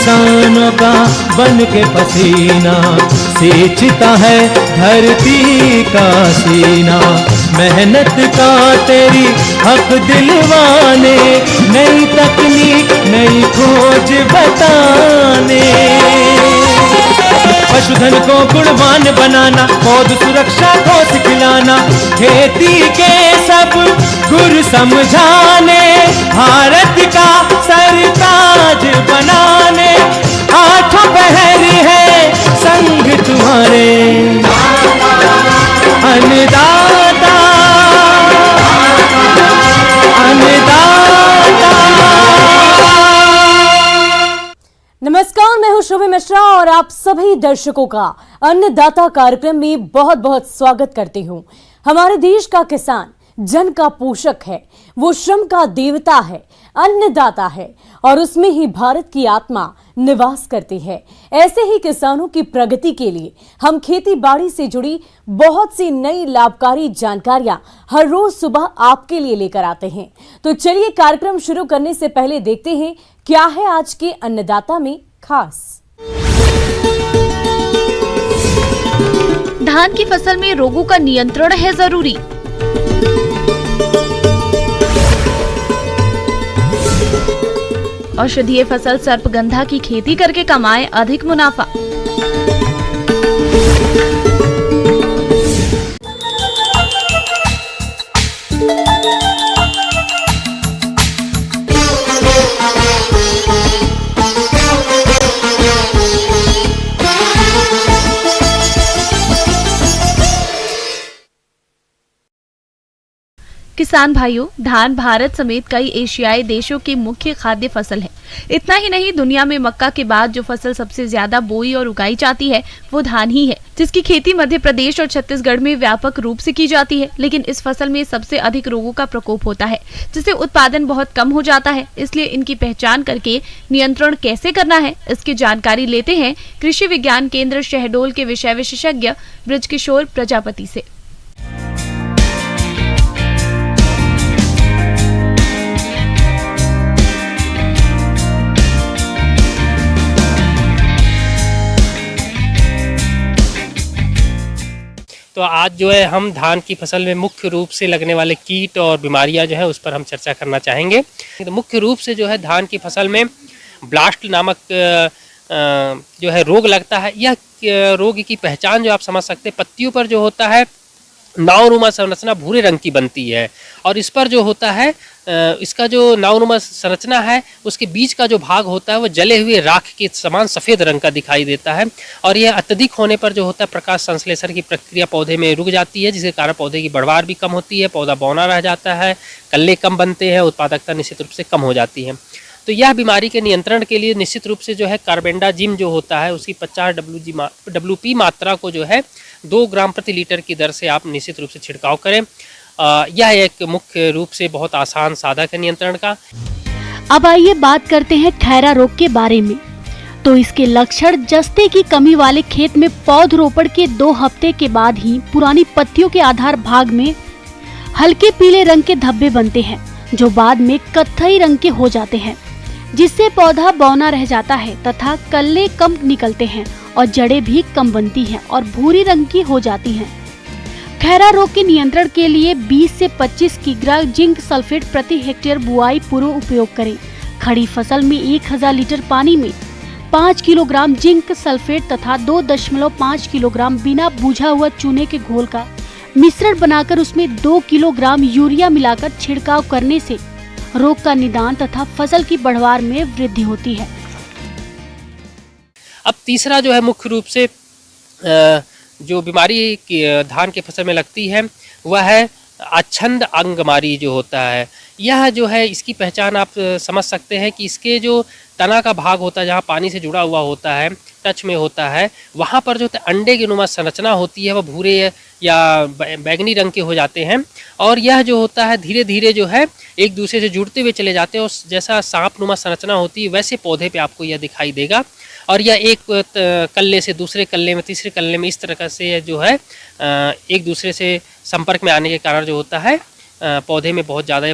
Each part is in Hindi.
किसानों का बन के पसीना सींचता है धरती का सीना। मेहनत का तेरी हक दिलवाने, नई तकनीक नई खोज बताने। पशुधन को गुणवान बनाना, पौध सुरक्षा को सिखलाना, खेती के सब गुर समझाने, भारत का सरताज बनाने। आठों पहर है संग तुम्हारे अन्नदाता, अन्नदाता। नमस्कार, मैं हूं शुभी मिश्रा और आप सभी दर्शकों का अन्नदाता कार्यक्रम में बहुत बहुत स्वागत करती हूं। हमारे देश का किसान जन का पोषक है, वो श्रम का देवता है, अन्नदाता है और उसमें ही भारत की आत्मा निवास करती है। ऐसे ही किसानों की प्रगति के लिए हम खेती बाड़ी से जुड़ी बहुत सी नई लाभकारी जानकारियां हर रोज सुबह आपके लिए लेकर आते हैं। तो चलिए कार्यक्रम शुरू करने से पहले देखते हैं क्या है आज के अन्नदाता में खास। धान की फसल में रोगों का नियंत्रण है जरूरी। औषधीय फसल सर्पगंधा की खेती करके कमाएं अधिक मुनाफा। किसान भाइयों, धान भारत समेत कई एशियाई देशों की मुख्य खाद्य फसल है। इतना ही नहीं, दुनिया में मक्का के बाद जो फसल सबसे ज्यादा बोई और उगाई जाती है वो धान ही है, जिसकी खेती मध्य प्रदेश और छत्तीसगढ़ में व्यापक रूप से की जाती है। लेकिन इस फसल में सबसे अधिक रोगों का प्रकोप होता है, जिससे उत्पादन बहुत कम हो जाता है। इसलिए इनकी पहचान करके नियंत्रण कैसे करना है, इसकी जानकारी लेते हैं कृषि विज्ञान केंद्र शहडोल के विषय विशेषज्ञ बृजकिशोर प्रजापति से। तो आज जो है हम धान की फसल में मुख्य रूप से लगने वाले कीट और बीमारियां जो है उस पर हम चर्चा करना चाहेंगे। तो मुख्य रूप से जो है धान की फसल में ब्लास्ट नामक जो है रोग लगता है। यह रोग की पहचान जो आप समझ सकते हैं, पत्तियों पर जो होता है नावनुमा संरचना भूरे रंग की बनती है और इस पर जो होता है इसका जो नावनुमा संरचना है उसके बीच का जो भाग होता है वो जले हुए राख के समान सफ़ेद रंग का दिखाई देता है। और यह अत्यधिक होने पर जो होता है प्रकाश संश्लेषण की प्रक्रिया पौधे में रुक जाती है, जिसके कारण पौधे की बढ़वार भी कम होती है, पौधा बौना रह जाता है, कल्ले कम बनते हैं, उत्पादकता निश्चित रूप से कम हो जाती है। तो यह बीमारी के नियंत्रण के लिए निश्चित रूप से जो है कार्बेंडाजिम जो होता है उसकी 50 WP मात्रा को जो है 2 ग्राम प्रति लीटर की दर से आप निश्चित रूप से छिड़काव करें। यह एक मुख्य रूप से बहुत आसान साधक है नियंत्रण का। अब आइए बात करते हैं खैरा रोग के बारे में। तो इसके लक्षण जस्ते की कमी वाले खेत में पौधरोपण के 2 हफ्ते के बाद ही पुरानी पत्तियों के आधार भाग में हल्के पीले रंग के धब्बे बनते हैं, जो बाद में कत्थई रंग के हो जाते हैं, जिससे पौधा बौना रह जाता है तथा कल्ले कम निकलते हैं और जड़ें भी कम बनती हैं और भूरी रंग की हो जाती हैं। खैरा रोग के नियंत्रण के लिए 20 से 25 किग्रा जिंक सल्फेट प्रति हेक्टेयर बुआई पूर्व उपयोग करें। खड़ी फसल में 1000 लीटर पानी में 5 किलोग्राम जिंक सल्फेट तथा 2.5 किलोग्राम बिना बूझा हुआ चूने के घोल का मिश्रण बनाकर उसमें 2 किलोग्राम यूरिया मिलाकर छिड़काव करने से रोग का निदान तथा फसल की बढ़वार में वृद्धि होती है। अब तीसरा जो है मुख्य रूप से जो बीमारी की धान की फसल में लगती है वह है अच्छंद अंगमारी जो होता है। यह जो है इसकी पहचान आप समझ सकते हैं कि इसके जो तना का भाग होता है, जहाँ पानी से जुड़ा हुआ होता है, टच में होता है, वहाँ पर जो अंडे की नुमा संरचना होती है वह भूरे या बैगनी रंग के हो जाते हैं और यह जो होता है धीरे धीरे जो है एक दूसरे से जुड़ते हुए चले जाते हैं और जैसा सांप नुमा संरचना होती है वैसे पौधे पे आपको यह दिखाई देगा। और यह एक कल्ले से दूसरे कल्ले में, तीसरे कल्ले में इस तरह से जो है एक दूसरे से संपर्क में आने के कारण जो होता है पौधे में बहुत ज़्यादा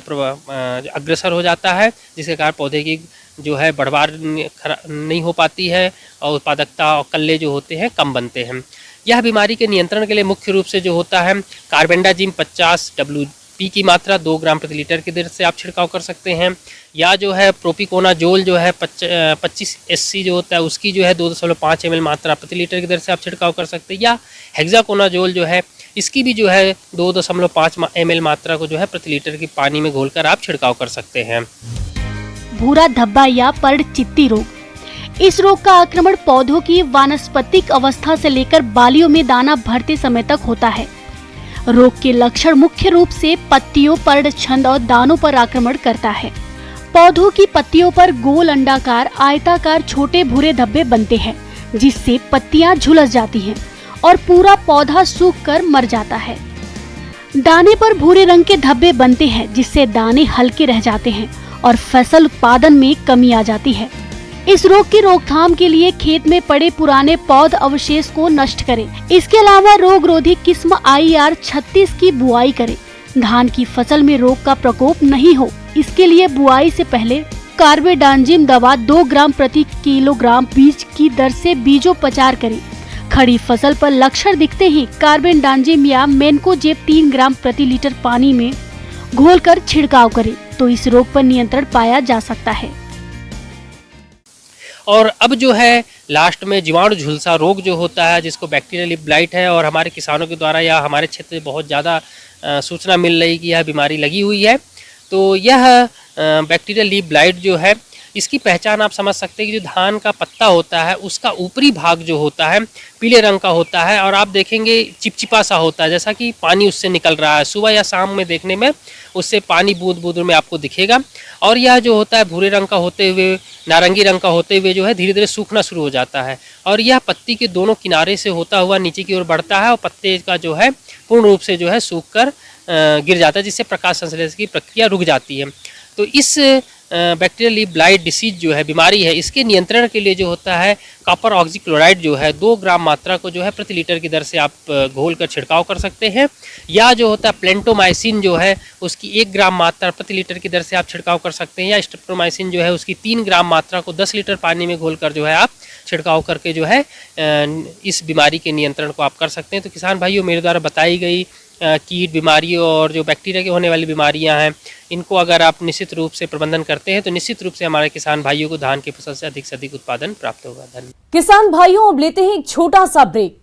अग्रसर हो जाता है, जिसके कारण पौधे की जो है बढ़वार नहीं हो पाती है और उत्पादकता और कल्ले जो होते हैं कम बनते हैं। यह बीमारी के नियंत्रण के लिए मुख्य रूप से जो होता है कार्बेंडाजिम 50 WP की मात्रा 2 ग्राम प्रति लीटर की दर से आप छिड़काव कर सकते हैं, या जो है प्रोपिकोनाजोल जो है 25 SC जो होता है उसकी जो है 2.5 ml मात्रा प्रति लीटर की दर से आप छिड़काव कर सकते हैं, या हेक्साकोनाजोल जो है इसकी भी जो है 2.5 ml मात्रा को जो है प्रति लीटर की पानी में घोलकर आप छिड़काव कर सकते हैं। भूरा धब्बा या पर्ड चित्ती रोग। इस रोग का आक्रमण पौधों की वानस्पतिक अवस्था से लेकर बालियों में दाना भरते समय तक होता है। रोग के लक्षण मुख्य रूप से पत्तियों, पर्ड छंद और दानों पर आक्रमण करता है। पौधों की पत्तियों पर गोल अंडाकार आयताकार छोटे भूरे धब्बे बनते हैं, जिससे पत्तियां झुलस जाती हैं और पूरा पौधा सूख कर मर जाता है। दाने पर भूरे रंग के धब्बे बनते हैं, जिससे दाने हल्के रह जाते हैं और फसल उत्पादन में कमी आ जाती है। इस रोग की रोकथाम के लिए खेत में पड़े पुराने पौध अवशेष को नष्ट करें। इसके अलावा रोगरोधी किस्म IR 36 की बुआई करें। धान की फसल में रोग का प्रकोप नहीं हो, इसके लिए बुआई से पहले कार्बेंडाजिम दवा 2 ग्राम प्रति किलोग्राम बीज की दर से बीजोपचार करें। खड़ी फसल पर लक्षण दिखते ही कार्बेंडाजिम या मेन्कोजेब 3 ग्राम प्रति लीटर पानी में घोलकर छिड़काव करें, तो इस रोग पर नियंत्रण पाया जा सकता है। और अब जो है लास्ट में जीवाणु झुलसा रोग जो होता है, जिसको बैक्टीरियल लीफ ब्लाइट है, और हमारे किसानों के द्वारा या हमारे क्षेत्र में बहुत ज़्यादा सूचना मिल रही कि यह बीमारी लगी हुई है। तो यह बैक्टीरियल लीफ ब्लाइट जो है, इसकी पहचान आप समझ सकते हैं कि जो धान का पत्ता होता है उसका ऊपरी भाग जो होता है पीले रंग का होता है, और आप देखेंगे चिपचिपा सा होता है, जैसा कि पानी उससे निकल रहा है। सुबह या शाम में देखने में उससे पानी बूंद बूंद में आपको दिखेगा, और यह जो होता है भूरे रंग का होते हुए नारंगी रंग का होते हुए जो है धीरे धीरे सूखना शुरू हो जाता है, और यह पत्ती के दोनों किनारे से होता हुआ नीचे की ओर बढ़ता है और पत्ते का जो है पूर्ण रूप से जो है सूख कर गिर जाता है, जिससे प्रकाश संश्लेषण की प्रक्रिया रुक जाती है। तो इस बैक्टीरियल लीफ ब्लाइट डिसीज जो है बीमारी है, इसके नियंत्रण के लिए जो होता है कॉपर ऑक्सीक्लोराइड जो है 2 ग्राम मात्रा को जो है प्रति लीटर की दर से आप घोल कर छिड़काव कर सकते हैं, या जो होता है प्लेंटोमाइसिन जो है उसकी 1 ग्राम मात्रा प्रति लीटर की दर से आप छिड़काव कर सकते हैं, या स्ट्रेप्टोमाइसिन जो है उसकी 3 ग्राम मात्रा को 10 लीटर पानी में घोलकर जो है आप छिड़काव करके जो है इस बीमारी के नियंत्रण को आप कर सकते हैं। तो किसान भाइयों, मेरे द्वारा बताई गई कीट बीमारियों और जो बैक्टीरिया के होने वाली बीमारियां हैं, इनको अगर आप निश्चित रूप से प्रबंधन करते हैं तो निश्चित रूप से हमारे किसान भाइयों को धान की फसल से अधिक उत्पादन प्राप्त होगा। धन्यवाद। किसान भाइयों, अब लेते हैं एक छोटा सा ब्रेक।